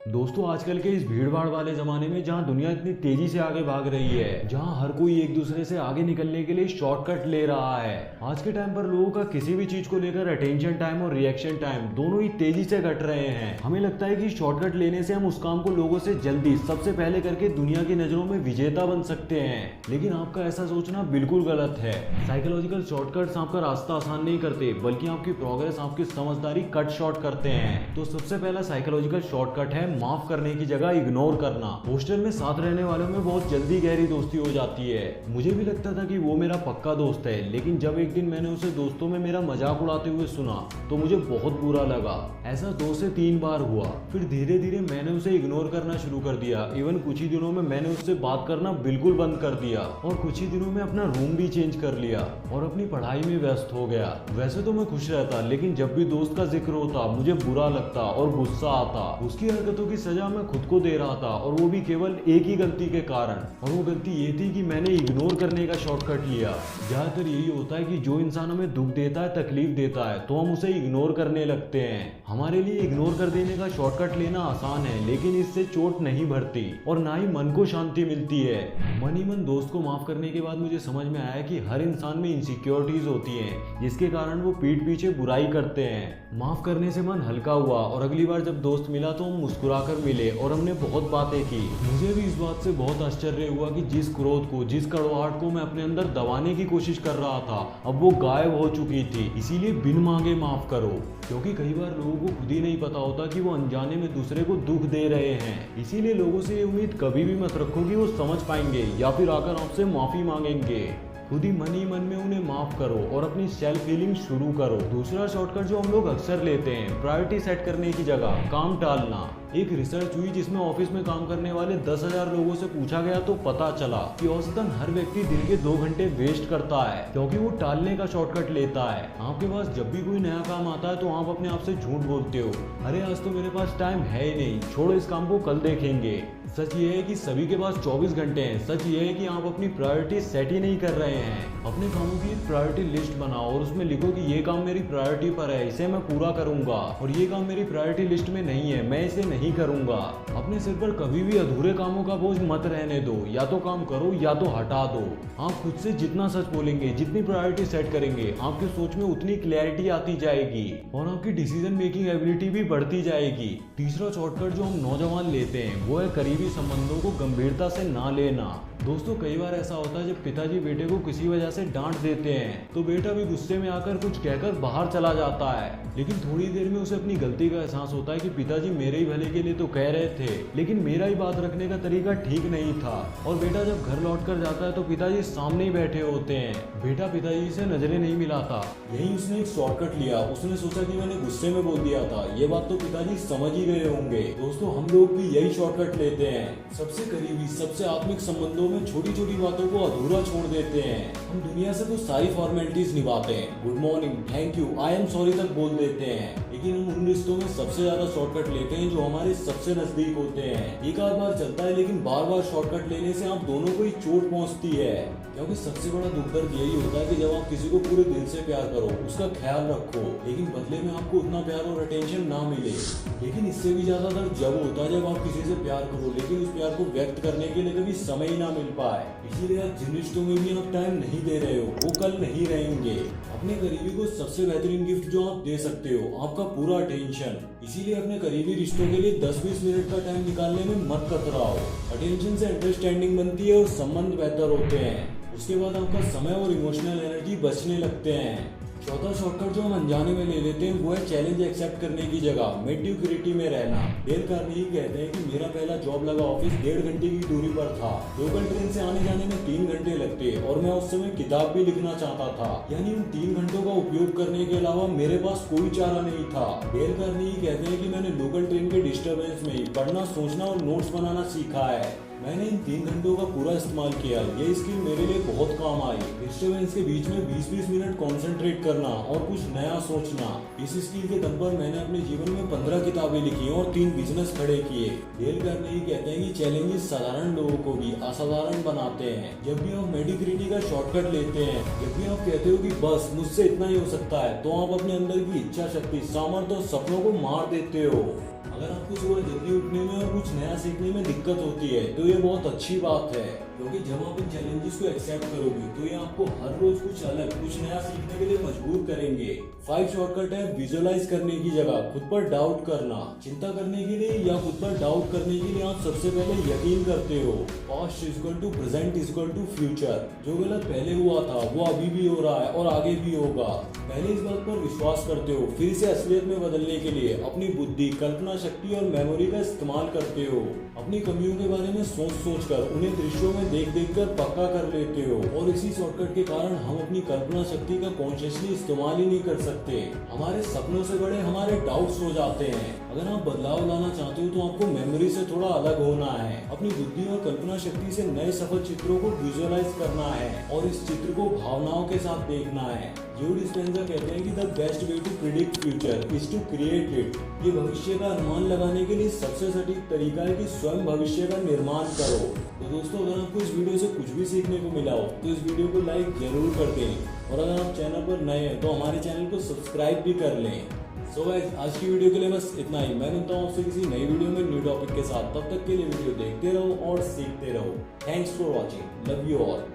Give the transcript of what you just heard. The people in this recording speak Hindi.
दोस्तों आजकल के इस भीड़ भाड़ वाले जमाने में जहां दुनिया इतनी तेजी से आगे भाग रही है, जहां हर कोई एक दूसरे से आगे निकलने के लिए शॉर्टकट ले रहा है, आज के टाइम पर लोगों का किसी भी चीज को लेकर अटेंशन टाइम और रिएक्शन टाइम दोनों ही तेजी से घट रहे हैं। हमें लगता है कि शॉर्टकट लेने से हम उस काम को लोगों से जल्दी सबसे पहले करके दुनिया की नजरों में विजेता बन सकते हैं, लेकिन आपका ऐसा सोचना बिल्कुल गलत है। साइकोलॉजिकल शॉर्टकट्स आपका रास्ता आसान नहीं करते, बल्कि आपकी प्रोग्रेस, आपकी समझदारी कट शॉर्ट करते हैं। तो सबसे पहला साइकोलॉजिकल शॉर्टकट है माफ करने की जगह इग्नोर करना। हॉस्टल में साथ रहने वालों में बहुत जल्दी गहरी दोस्ती हो जाती है। मुझे भी लगता था कि वो मेरा पक्का दोस्त है, लेकिन जब एक दिन मैंने उसे दोस्तों में मेरा मजाक उड़ाते हुए सुना तो मुझे बहुत बुरा लगा। ऐसा 2 से 3 बार हुआ, फिर धीरे धीरे मैंने उसे इग्नोर करना शुरू कर दिया। इवन कुछ ही दिनों में मैंने उससे बात करना बिल्कुल बंद कर दिया और कुछ ही दिनों में अपना रूम भी चेंज कर लिया और अपनी पढ़ाई में व्यस्त हो गया। वैसे तो मैं खुश रहता, लेकिन जब भी दोस्त का जिक्र होता मुझे बुरा लगता और गुस्सा आता। उसकी हरकतों की सजा मैं खुद को दे रहा था, और वो भी केवल एक ही गलती के कारण, और वो गलती ये थी कि मैंने इग्नोर करने का शॉर्टकट लिया। ज्यादातर यही होता है कि जो इंसान हमें दुख देता है, तकलीफ देता है, तो हम उसे इग्नोर करने लगते हैं। हमारे लिए इग्नोर कर देने का शॉर्टकट लेना आसान है, लेकिन इससे चोट नहीं भरती और ना ही मन को शांति मिलती है। मन ही मन दोस्त को माफ करने के बाद मुझे समझ में आया कि हर इंसान में इनसिक्योरिटीज होती हैं, जिसके कारण वो पीठ पीछे बुराई करते हैं। माफ करने से मन हल्का हुआ और अगली बार जब दोस्त मिला तो हम मुस्कुराकर मिले और हमने बहुत बातें की। मुझे भी इस बात से बहुत आश्चर्य हुआ कि जिस क्रोध को, जिस कड़वाहट को मैं अपने अंदर दबाने की कोशिश कर रहा था, अब वो गायब हो चुकी थी। इसीलिए बिन मांगे माफ करो, क्योंकि कई बार लोगों को खुद ही नहीं पता होता कि वो अनजाने में दूसरे को दुख दे रहे हैं। इसीलिए लोगों से ये उम्मीद कभी भी मत रखो कि वो समझ पाएंगे या फिर आकर आपसे माफी मांगेंगे। खुद ही मन में उन्हें माफ करो और अपनी सेल्फ हीलिंग शुरू करो। दूसरा शॉर्टकट जो हम लोग अक्सर लेते हैं, प्रायोरिटी सेट करने की जगह काम टालना। एक रिसर्च हुई जिसमें ऑफिस में काम करने वाले 10,000 लोगों से पूछा गया तो पता चला कि औसतन हर व्यक्ति दिन के 2 घंटे वेस्ट करता है, क्योंकि वो टालने का शॉर्टकट लेता है। आपके पास जब भी कोई नया काम आता है तो आप अपने आप से झूठ बोलते हो, अरे आज तो मेरे पास टाइम है ही नहीं, छोड़ो इस काम को कल देखेंगे। सच ये है कि सभी के पास 24 घंटे हैं। सच ये है कि आप अपनी प्रायोरिटी सेट ही नहीं कर रहे हैं। अपने कामों की एक प्रायोरिटी लिस्ट बनाओ और उसमें लिखो कि ये काम मेरी प्रायोरिटी पर है, इसे मैं पूरा करूंगा, और ये काम मेरी प्रायोरिटी लिस्ट में नहीं है, मैं इसे नहीं करूंगा। अपने सिर पर कभी भी अधूरे कामों का बोझ मत रहने दो, या तो काम करो या तो हटा दो। आप खुद से जितना सच बोलेंगे, जितनी प्रायोरिटी सेट करेंगे, आपकी सोच में उतनी क्लैरिटी आती जाएगी और आपकी डिसीजन मेकिंग एबिलिटी भी बढ़ती जाएगी। तीसरा शॉर्टकट जो हम नौजवान लेते हैं वो है करीबी संबंधों को गंभीरता से ना लेना। दोस्तों कई बार ऐसा होता है जब पिताजी बेटे को किसी वजह से डांट देते हैं तो बेटा भी गुस्से में आकर कुछ कहकर बाहर चला जाता है, लेकिन थोड़ी देर में उसे अपनी गलती का एहसास होता है कि पिताजी मेरे ही भले के लिए तो कह रहे थे, लेकिन मेरा ही बात रखने का तरीका ठीक नहीं था। और बेटा जब घर लौट कर जाता है तो पिताजी सामने ही बैठे होते हैं। बेटा पिताजी से नजरें नहीं मिलाता, यही उसने एक शॉर्टकट लिया। उसने सोचा कि मैंने गुस्से में बोल दिया था, ये बात तो पिताजी समझ ही गए होंगे। दोस्तों हम लोग भी यही शॉर्टकट लेते हैं, सबसे करीबी, सबसे आत्मिक संबंधों में छोटी छोटी बातों को अधूरा छोड़ देते हैं। हम दुनिया से तो सारी फॉर्मेलिटीज निभाते हैं, good morning, thank you, I am sorry तक बोल देते हैं, लेकिन हम उन रिश्तों में सबसे ज्यादा शॉर्टकट लेते हैं जो हमारे सबसे नजदीक होते हैं। एक आध बार चलता है, लेकिन बार बार शॉर्टकट लेने से आप दोनों को ही चोट पहुंचती है। क्योंकि सबसे बड़ा दुख दर्द यही होता है कि जब आप किसी को पूरे दिल से प्यार करो, उसका ख्याल रखो, लेकिन बदले में आपको उतना प्यार और अटेंशन ना मिले। लेकिन इससे भी ज्यादा दर्द जब होता है जब आप किसी से प्यार करो, लेकिन उस प्यार को व्यक्त करने के लिए कभी समय ही ना मिल पाए। इसीलिए आप जिन रिश्तों में भी आप टाइम नहीं दे रहे हो वो कल नहीं रहेंगे। अपने करीबी को सबसे बेहतरीन गिफ्ट जो आप दे सकते हो, आपका पूरा अटेंशन। इसीलिए अपने करीबी रिश्तों के लिए 10-20 मिनट का टाइम निकालने में मत कतराओ। अटेंशन से अंडरस्टैंडिंग बनती है और संबंध बेहतर होते हैं। उसके बाद आपका समय और इमोशनल एनर्जी बचने लगते हैं। चौथा शॉर्टकट जो हम अनजाने में ले लेते हैं वो है चैलेंज एक्सेप्ट करने की जगह मेडियोक्रिटी में रहना। डेल कार्नेगी कहते हैं कि मेरा पहला जॉब लगा ऑफिस 1.5 घंटे की दूरी पर था। लोकल ट्रेन से आने जाने में 3 घंटे लगते और मैं उस समय किताब भी लिखना चाहता था, यानी उन 3 घंटों का उपयोग करने के अलावा मेरे पास कोई चारा नहीं था। डेल कार्नेगी कहते हैं कि मैंने लोकल ट्रेन के डिस्टर्बेंस में ही पढ़ना, सोचना और नोट्स बनाना सीखा है। मैंने इन 3 घंटों का पूरा इस्तेमाल किया। ये स्किल मेरे लिए बहुत काम आई। डिस्टर्बेंस के बीच में 20-20 मिनट कंसंट्रेट करना और कुछ नया सोचना। इस स्किल के दम पर मैंने अपने जीवन में 15 किताबें लिखी और 3 बिजनेस खड़े किए। डेल कार्नेगी कहते हैं कि चैलेंजेस साधारण लोगों को भी असाधारण बनाते हैं। जब भी आप मेडियोक्रिटी का शॉर्टकट लेते हैं, जब भी आप कहते हो कि बस मुझसे इतना ही हो सकता है, तो आप अपने अंदर की इच्छा शक्ति, सामर्थ्य और सपनों को मार देते हो। अगर आपको सुबह जल्दी उठने में और कुछ नया सीखने में दिक्कत होती है तो ये बहुत अच्छी बात है, क्योंकि जब आप इन चैलेंजेस को एक्सेप्ट करोगे तो ये आपको हर रोज कुछ अलग, कुछ नया सीखने के लिए मजबूर करेंगे। 5 शॉर्टकट है विजुअलाइज करने की जगह खुद पर डाउट करना। चिंता करने के लिए या खुद पर डाउट करने के लिए आप सबसे पहले यकीन करते हो। Past is equal to present is equal to future. जो गलत पहले हुआ था वो अभी भी हो रहा है और आगे भी होगा। पहले इस बात पर विश्वास करते हो, फिर इसे असलियत में बदलने के लिए अपनी बुद्धि, कल्पना शक्ति और मेमोरी का इस्तेमाल करते हो। अपनी कमियों के बारे में सोच सोच कर उन्हें दृश्यों में देख देख कर पक्का कर लेते हो। और इसी शॉर्टकट के कारण हम अपनी कल्पना शक्ति का कॉन्शियसली इस्तेमाल ही नहीं कर सकते। हमारे सपनों से बड़े हमारे डाउट्स हो जाते हैं। अगर आप बदलाव लाना चाहते हो तो आपको मेमोरी से थोड़ा अलग होना है। अपनी बुद्धि और कल्पना शक्ति से नए सफल चित्रों को विजुअलाइज करना है और इस चित्र को भावनाओं के साथ देखना है। जो डिस्पेंसर कहते हैं कि the best way to predict future is to create it. ये भविष्य का अनुमान लगाने के लिए सबसे सटीक तरीका है कि स्वयं भविष्य का निर्माण करो। तो दोस्तों, अगर आपको इस वीडियो से कुछ भी सीखने को मिला हो तो इस वीडियो को लाइक जरूर कर दें और अगर आप चैनल पर नए हैं तो हमारे चैनल को सब्सक्राइब भी कर लें। सो गाइस, आज की वीडियो के लिए बस इतना ही। मैं मिलता हूँ आपसे किसी नई वीडियो में न्यू टॉपिक के साथ। तब तक के लिए वीडियो देखते रहो और सीखते रहो। Thanks for watching. Love you all.